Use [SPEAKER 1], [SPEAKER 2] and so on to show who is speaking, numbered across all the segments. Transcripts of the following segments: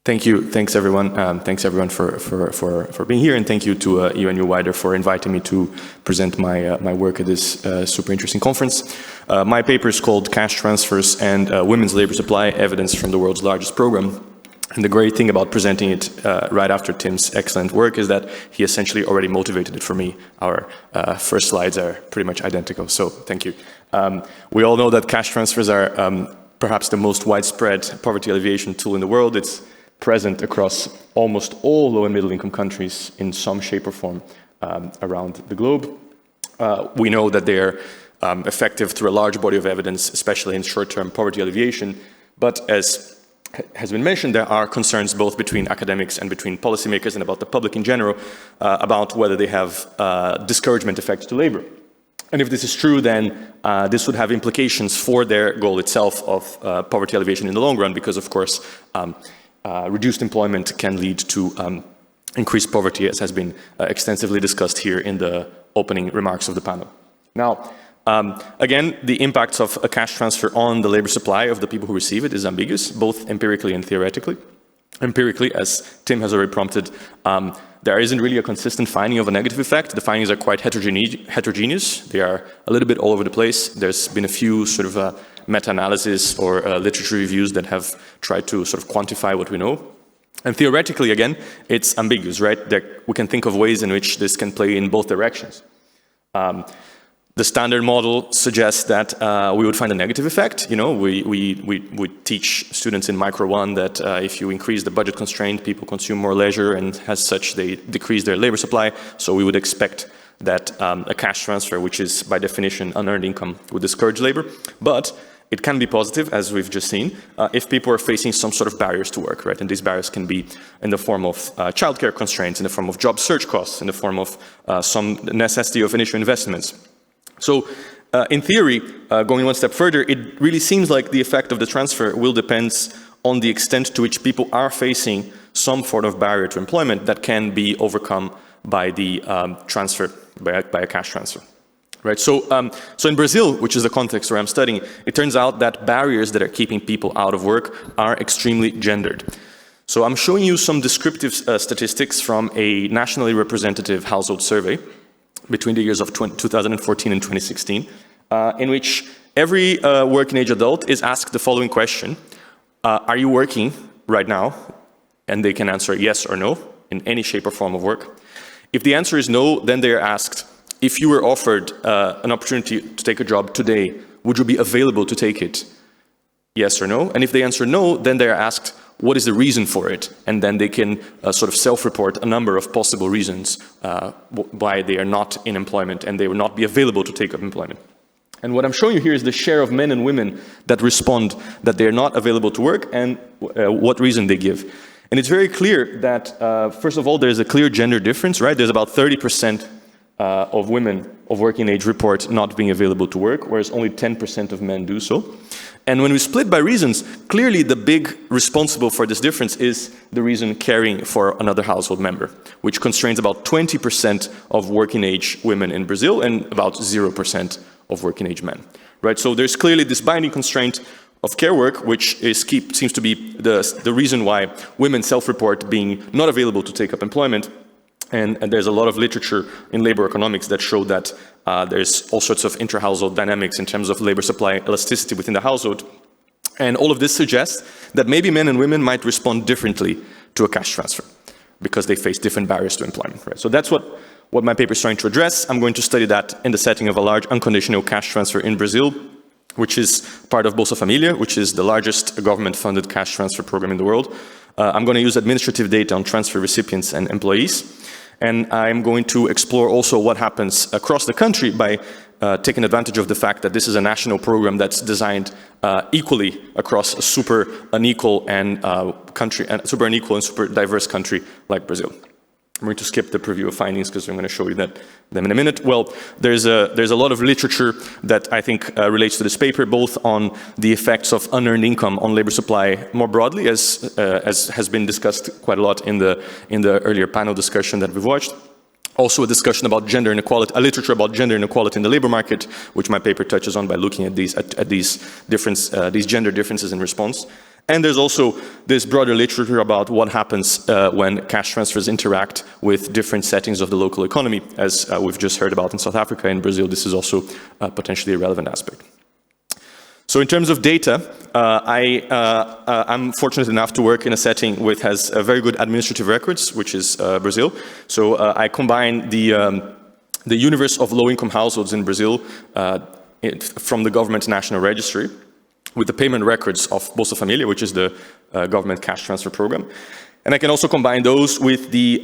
[SPEAKER 1] Thank you. Thanks everyone. Thanks everyone for being here, and thank you to UNU-WIDER for inviting me to present my work at this super interesting conference. My paper is called Cash Transfers and Women's Labor Supply: Evidence from the World's Largest Program. And the great thing about presenting it right after Tim's excellent work is that he essentially already motivated it for me. Our first slides are pretty much identical, so thank you. We all know that cash transfers are perhaps the most widespread poverty alleviation tool in the world. It's present across almost all low and middle income countries in some shape or form around the globe. We know that they're effective through a large body of evidence, especially in short-term poverty alleviation, but as has been mentioned, there are concerns both between academics and between policymakers and about the public in general about whether they have discouragement effects to labor. And if this is true, then this would have implications for their goal itself of poverty alleviation in the long run, because of course reduced employment can lead to increased poverty, as has been extensively discussed here in the opening remarks of the panel. Now, again, the impacts of a cash transfer on the labor supply of the people who receive it is ambiguous, both empirically and theoretically. Empirically, as Tim has already prompted, there isn't really a consistent finding of a negative effect. The findings are quite heterogeneous. They are a little bit all over the place. There's been a few sort of meta-analysis or literature reviews that have tried to sort of quantify what we know. And theoretically, again, it's ambiguous, right? We can think of ways in which this can play in both directions. The standard model suggests that we would find a negative effect. You know, we teach students in Micro 1 that if you increase the budget constraint, people consume more leisure, and as such, they decrease their labor supply. So we would expect that a cash transfer, which is by definition unearned income, would discourage labor. But it can be positive, as we've just seen, if people are facing some sort of barriers to work, right? And these barriers can be in the form of childcare constraints, in the form of job search costs, in the form of some necessity of initial investments. So in theory, going one step further, it really seems like the effect of the transfer will depend on the extent to which people are facing some sort of barrier to employment that can be overcome by the transfer, by a cash transfer. Right, so in Brazil, which is the context where I'm studying, it turns out that barriers that are keeping people out of work are extremely gendered. So I'm showing you some descriptive statistics from a nationally representative household survey between the years of 2014 and 2016, in which every working age adult is asked the following question: are you working right now? And they can answer yes or no in any shape or form of work. If the answer is no, then they are asked, if you were offered an opportunity to take a job today, would you be available to take it? Yes or no? And if they answer no, then they are asked, what is the reason for it? And then they can sort of self-report a number of possible reasons why they are not in employment and they will not be available to take up employment. And what I'm showing you here is the share of men and women that respond that they are not available to work and what reason they give. And it's very clear that, first of all, there's a clear gender difference, right? There's about 30% of women of working age report not being available to work, whereas only 10% of men do so. And when we split by reasons, clearly the big responsible for this difference is the reason caring for another household member, which constrains about 20% of working age women in Brazil and about 0% of working age men. Right? So there's clearly this binding constraint of care work, which seems to be the reason why women self-report being not available to take up employment. And there's a lot of literature in labor economics that show that there's all sorts of intra-household dynamics in terms of labor supply elasticity within the household. And all of this suggests that maybe men and women might respond differently to a cash transfer because they face different barriers to employment. Right? So that's what my paper is trying to address. I'm going to study that in the setting of a large unconditional cash transfer in Brazil, which is part of Bolsa Família, which is the largest government-funded cash transfer program in the world. I'm going to use administrative data on transfer recipients and employees. And I'm going to explore also what happens across the country by taking advantage of the fact that this is a national program that's designed equally across a super unequal and super diverse country like Brazil. I'm going to skip the preview of findings because I'm going to show you them in a minute. Well, there's a lot of literature that I think relates to this paper, both on the effects of unearned income on labor supply more broadly, as has been discussed quite a lot in the earlier panel discussion that we've watched. Also a discussion about gender inequality, a literature about gender inequality in the labor market, which my paper touches on by looking at these gender differences in response. And there's also this broader literature about what happens when cash transfers interact with different settings of the local economy, as we've just heard about in South Africa and Brazil. This is also potentially a relevant aspect. So in terms of data, I'm fortunate enough to work in a setting which has very good administrative records, which is Brazil. So I combine the universe of low-income households in Brazil from the government national registry with the payment records of Bolsa Família, which is the government cash transfer program. And I can also combine those with the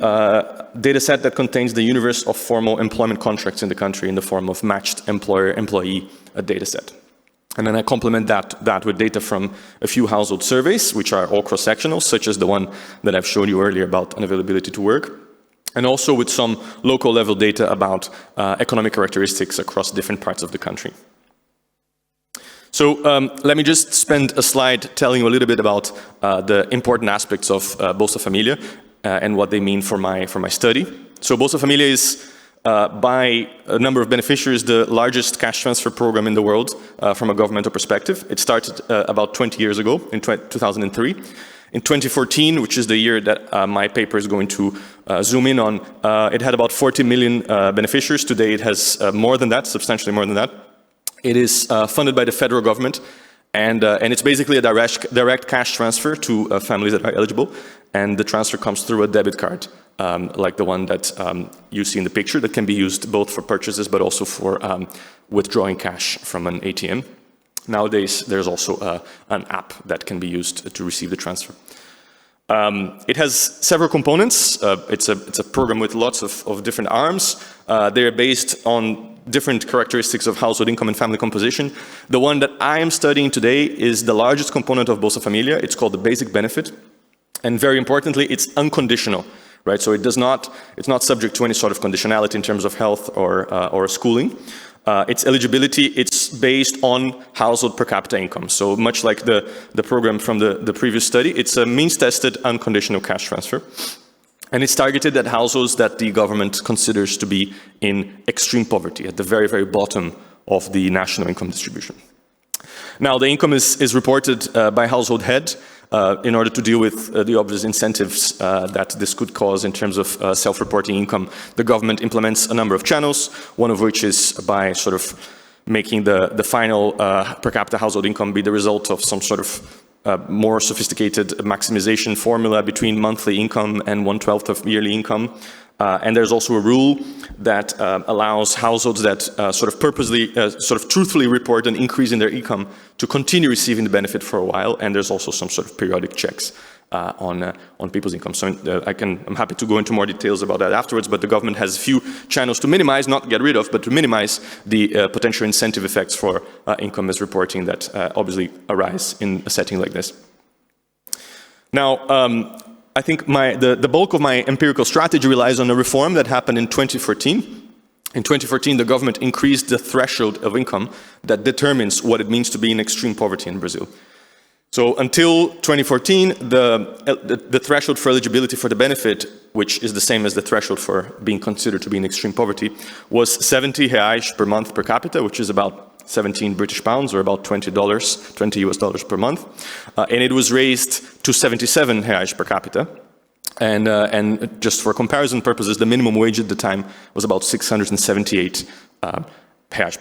[SPEAKER 1] data set that contains the universe of formal employment contracts in the country in the form of matched employer-employee data set. And then I complement that with data from a few household surveys, which are all cross-sectional, such as the one that I've shown you earlier about unavailability to work, and also with some local level data about economic characteristics across different parts of the country. So let me just spend a slide telling you a little bit about the important aspects of Bolsa Família and what they mean for my study. So Bolsa Família is, by a number of beneficiaries, the largest cash transfer program in the world from a governmental perspective. It started about 20 years ago, in 2003. In 2014, which is the year that my paper is going to zoom in on, it had about 40 million beneficiaries. Today it has more than that, substantially more than that. It is funded by the federal government, and it's basically a direct cash transfer to families that are eligible, and the transfer comes through a debit card, like the one that you see in the picture, that can be used both for purchases but also for withdrawing cash from an ATM. Nowadays, there's also an app that can be used to receive the transfer. It has several components. It's a program with lots of different arms. They're based on different characteristics of household income and family composition. The one that I am studying today is the largest component of Bolsa Família. It's called the basic benefit. And very importantly, it's unconditional, right? So it's not subject to any sort of conditionality in terms of health or schooling. Its eligibility, it's based on household per capita income. So much like the program from the previous study, it's a means-tested unconditional cash transfer. And it's targeted at households that the government considers to be in extreme poverty, at the very, very bottom of the national income distribution. Now, the income is reported by household head in order to deal with the obvious incentives that this could cause in terms of self-reporting income. The government implements a number of channels, one of which is by sort of making the final per capita household income be the result of some sort of more sophisticated maximization formula between monthly income and 1/12 of yearly income. And there's also a rule that allows households that sort of purposely, sort of truthfully report an increase in their income to continue receiving the benefit for a while. And there's also some sort of periodic checks on people's income. So I'm happy to go into more details about that afterwards, but the government has a few channels to minimize, not get rid of, but to minimize the potential incentive effects for income misreporting that obviously arise in a setting like this. Now, I think the bulk of my empirical strategy relies on a reform that happened in 2014. In 2014, the government increased the threshold of income that determines what it means to be in extreme poverty in Brazil. So until 2014, the threshold for eligibility for the benefit, which is the same as the threshold for being considered to be in extreme poverty, was 70 reais per month per capita, which is about 17 British pounds or about $20 US dollars per month. And it was raised to 77 reais per capita. And just for comparison purposes, the minimum wage at the time was about 678 reais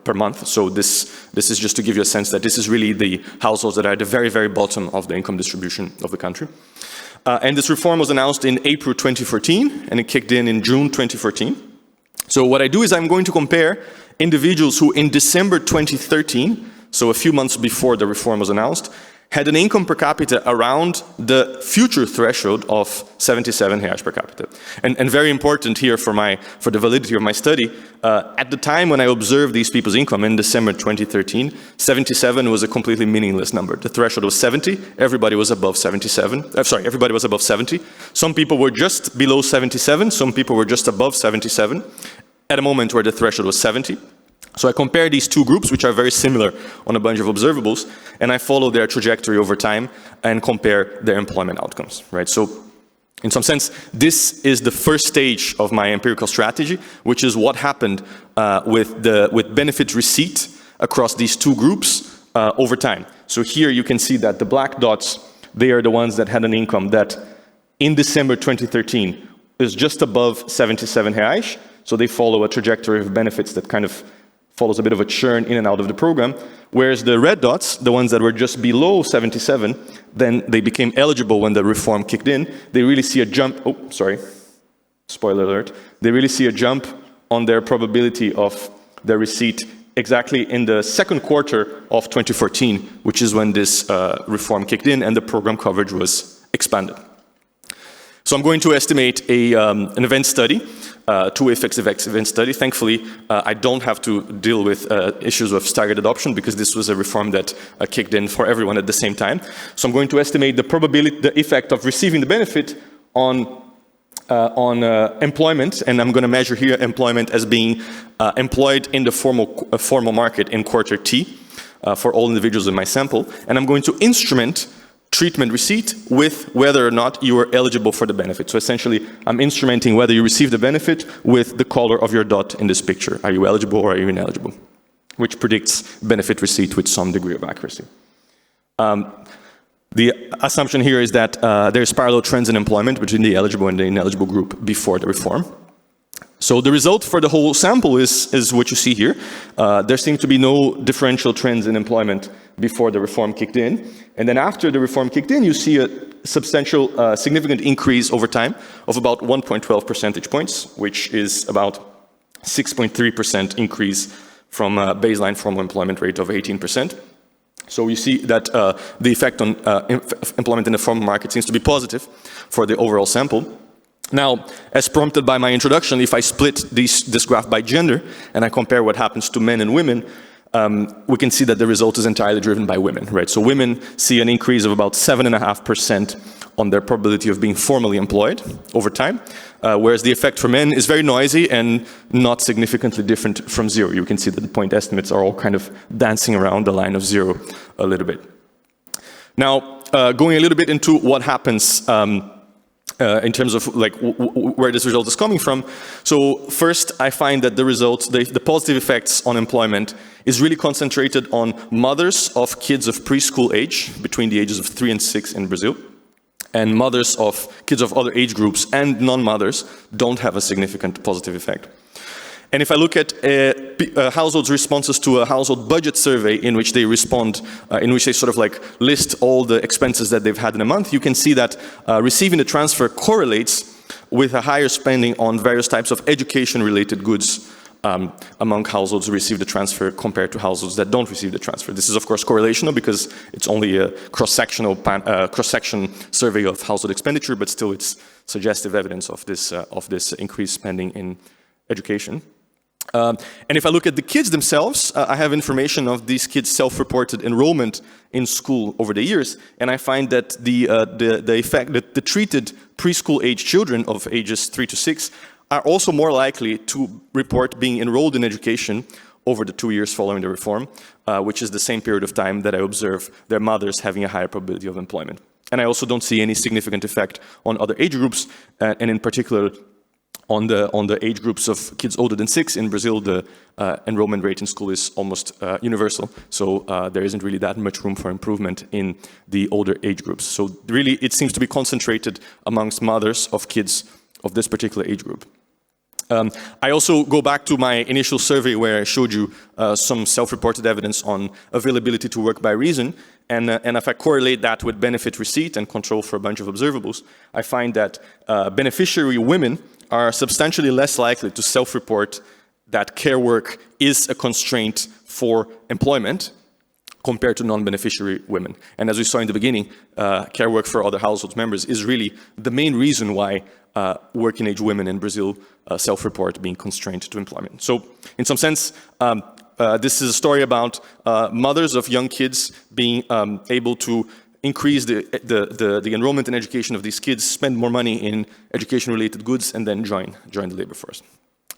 [SPEAKER 1] per month. So this is just to give you a sense that this is really the households that are at the very, very bottom of the income distribution of the country. And this reform was announced in April 2014, and it kicked in June 2014. So what I do is I'm going to compare individuals who in December 2013, so a few months before the reform was announced, had an income per capita around the future threshold of 77 reais per capita. And very important here for the validity of my study, at the time when I observed these people's income in December 2013, 77 was a completely meaningless number. The threshold was 70, everybody was above 77, everybody was above 70. Some people were just below 77, some people were just above 77, at a moment where the threshold was 70. So I compare these two groups, which are very similar on a bunch of observables, and I follow their trajectory over time and compare their employment outcomes, right? So in some sense, this is the first stage of my empirical strategy, which is what happened with benefit receipt across these two groups over time. So here you can see that the black dots, they are the ones that had an income that in December 2013 is just above 77 reais. So they follow a trajectory of benefits that kind of follows a bit of a churn in and out of the program. Whereas the red dots, the ones that were just below 77, then they became eligible when the reform kicked in. They really see a jump, oh, sorry, spoiler alert. They really see a jump on their probability of their receipt exactly in the second quarter of 2014, which is when this reform kicked in and the program coverage was expanded. So I'm going to estimate an event study, two effects event study. Thankfully, I don't have to deal with issues of staggered adoption because this was a reform that kicked in for everyone at the same time. So I'm going to estimate the probability, the effect of receiving the benefit on employment, and I'm going to measure here employment as being employed in the formal market in quarter T for all individuals in my sample, and I'm going to instrument treatment receipt with whether or not you are eligible for the benefit. So essentially, I'm instrumenting whether you receive the benefit with the color of your dot in this picture. Are you eligible or are you ineligible? Which predicts benefit receipt with some degree of accuracy. The assumption here is that there's parallel trends in employment between the eligible and the ineligible group before the reform. So the result for the whole sample is what you see here. There seems to be no differential trends in employment before the reform kicked in. And then after the reform kicked in, you see a substantial, significant increase over time of about 1.12 percentage points, which is about 6.3% increase from a baseline formal employment rate of 18%. So you see that the effect on employment in the formal market seems to be positive for the overall sample. Now, as prompted by my introduction, if I split this graph by gender and I compare what happens to men and women, we can see that the result is entirely driven by women, right? So women see an increase of about 7.5% on their probability of being formally employed over time, whereas the effect for men is very noisy and not significantly different from zero. You can see that the point estimates are all kind of dancing around the line of zero a little bit. Now, going a little bit into what happens in terms of like where this result is coming from. So first, I find that the results, the positive effects on employment is really concentrated on mothers of kids of preschool age, between the ages of 3 and 6 in Brazil, and mothers of kids of other age groups and non-mothers don't have a significant positive effect. And if I look at households' responses to a household budget survey in which they respond, in which they sort of like list all the expenses that they've had in a month, you can see that receiving the transfer correlates with a higher spending on various types of education-related goods among households who receive the transfer compared to households that don't receive the transfer. This is of course correlational because it's only a cross-section survey of household expenditure, but still it's suggestive evidence of this increased spending in education. And if I look at the kids themselves, I have information of these kids' self-reported enrollment in school over the years, and I find that the effect that the treated preschool-age children of ages 3 to 6 are also more likely to report being enrolled in education over the 2 years following the reform, which is the same period of time that I observe their mothers having a higher probability of employment. And I also don't see any significant effect on other age groups, and in particular, on the age groups of kids older than 6 in Brazil, the enrollment rate in school is almost universal. So there isn't really that much room for improvement in the older age groups. So really, it seems to be concentrated amongst mothers of kids of this particular age group. I also go back to my initial survey where I showed you some self-reported evidence on availability to work by reason. And if I correlate that with benefit receipt and control for a bunch of observables, I find that beneficiary women are substantially less likely to self-report that care work is a constraint for employment compared to non-beneficiary women. And as we saw in the beginning, care work for other household members is really the main reason why working-age women in Brazil self-report being constrained to employment. So in some sense, this is a story about mothers of young kids being able to increase the enrollment and education of these kids, spend more money in education-related goods, and then join the labor force.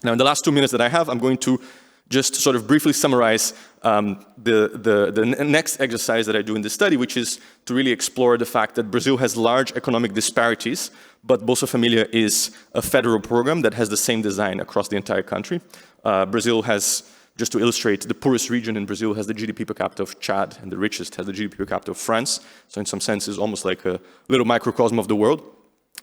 [SPEAKER 1] Now, in the last 2 minutes that I have, I'm going to just sort of briefly summarize the next exercise that I do in this study, which is to really explore the fact that Brazil has large economic disparities, but Bolsa Familia is a federal program that has the same design across the entire country. Brazil has just to illustrate, the poorest region in Brazil has the GDP per capita of Chad, and the richest has the GDP per capita of France. So in some sense, it's almost like a little microcosm of the world.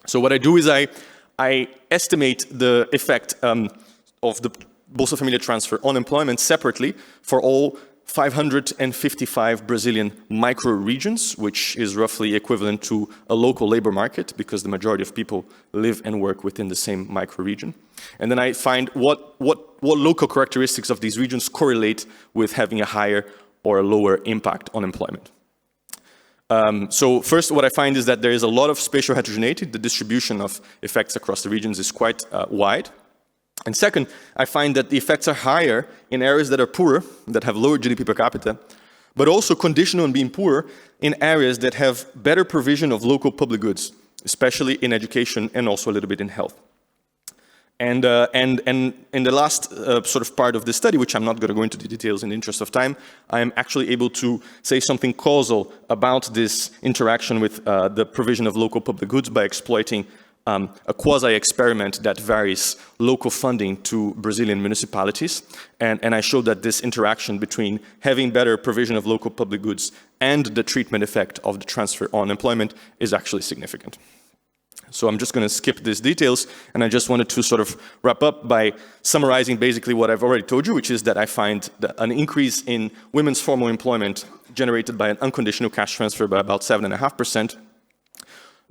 [SPEAKER 1] So what I do is I estimate the effect of the Bolsa Família transfer on employment separately for all 555 Brazilian micro-regions, which is roughly equivalent to a local labor market, because the majority of people live and work within the same micro-region. And then I find what local characteristics of these regions correlate with having a higher or a lower impact on employment. So first, what I find is that there is a lot of spatial heterogeneity. The distribution of effects across the regions is quite wide. And second, I find that the effects are higher in areas that are poorer, that have lower GDP per capita, but also conditional on being poor in areas that have better provision of local public goods, especially in education and also a little bit in health. And in the last sort of part of this study, which I'm not going to go into the details in the interest of time, I'm actually able to say something causal about this interaction with the provision of local public goods by exploiting a quasi-experiment that varies local funding to Brazilian municipalities. And I showed that this interaction between having better provision of local public goods and the treatment effect of the transfer on employment is actually significant. So I'm just going to skip these details, and I just wanted to sort of wrap up by summarizing basically what I've already told you, which is that I find an increase in women's formal employment generated by an unconditional cash transfer by about 7.5%.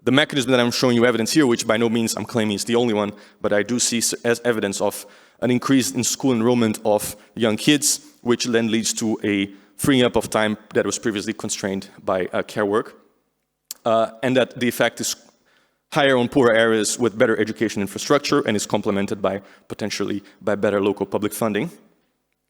[SPEAKER 1] The mechanism that I'm showing you evidence here, which by no means I'm claiming is the only one, but I do see as evidence of an increase in school enrollment of young kids, which then leads to a freeing up of time that was previously constrained by care work, and that the effect is higher on poorer areas with better education infrastructure and is complemented by potentially by better local public funding.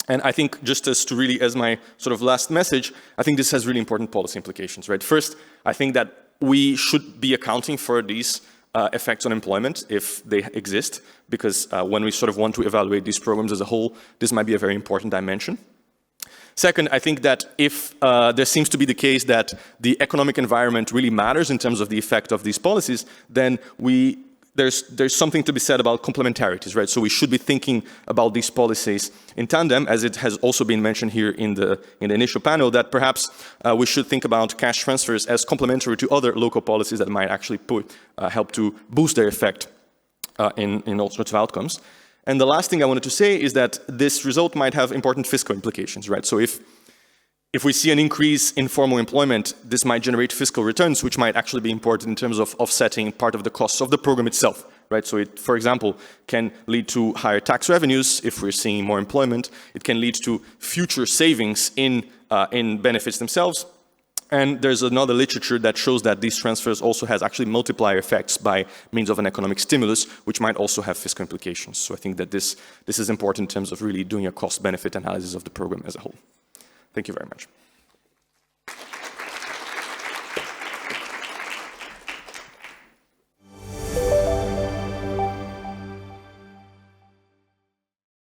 [SPEAKER 1] And I think just as my sort of last message, I think this has really important policy implications, right? First, I think that we should be accounting for these effects on employment if they exist, because when we sort of want to evaluate these programs as a whole, this might be a very important dimension. Second, I think that if there seems to be the case that the economic environment really matters in terms of the effect of these policies, then there's something to be said about complementarities, right? So we should be thinking about these policies in tandem, as it has also been mentioned here in the initial panel, that perhaps we should think about cash transfers as complementary to other local policies that might actually help to boost their effect in all sorts of outcomes. And the last thing I wanted to say is that this result might have important fiscal implications, right? So if we see an increase in formal employment, this might generate fiscal returns, which might actually be important in terms of offsetting part of the costs of the program itself, right? So it, for example, can lead to higher tax revenues if we're seeing more employment. It can lead to future savings in benefits themselves. And there's another literature that shows that these transfers also has actually multiplier effects by means of an economic stimulus, which might also have fiscal implications. So I think that this is important in terms of really doing a cost-benefit analysis of the program as a whole. Thank you very much.